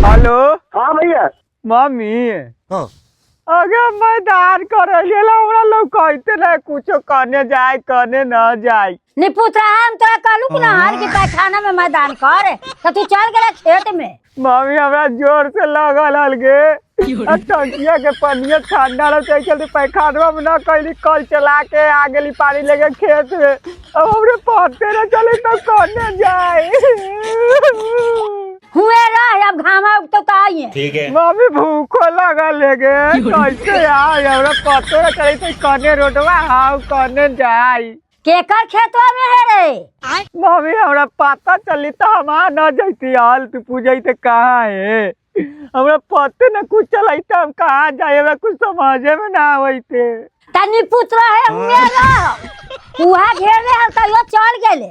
Hello. हाँ भैया। Mummy हाँ अगर मैदान करे हमरा लोग कहते ना कुछो करने जाए करने न जाए। निपुत्रा हम तोरा कहलू कि नहर के पैखाना में मैदान कर तो तू चल गेला खेत में। मम्मी हमरा जोर से लगल अलगे टंकिया के पनिया ठंडा रहते चलते पैखानवा में न कैली कल चला के आ गेली पानी लेके खेत में। अब हमरे पढ़ते न चले तो करने जाए। हुए रह अब घामा उगतो तो आइए। ठीक है। मम्मी भूखो लगल लेगे कैसे आए हमरा पतो न चले तो करने रोडवा हाउ करने जाए। केकर खेतवा में है रे? मम्मी हमरा पता चली तो हम न जैती हाल तू पूछते कहाँ है। हमरा पते न कुछ चलाई तो हम कहाँ जाए हमरा कुछ समझे में ना आवते। तनी पुत्र है हुए रह उहा घेर ले हम तो चल गेले।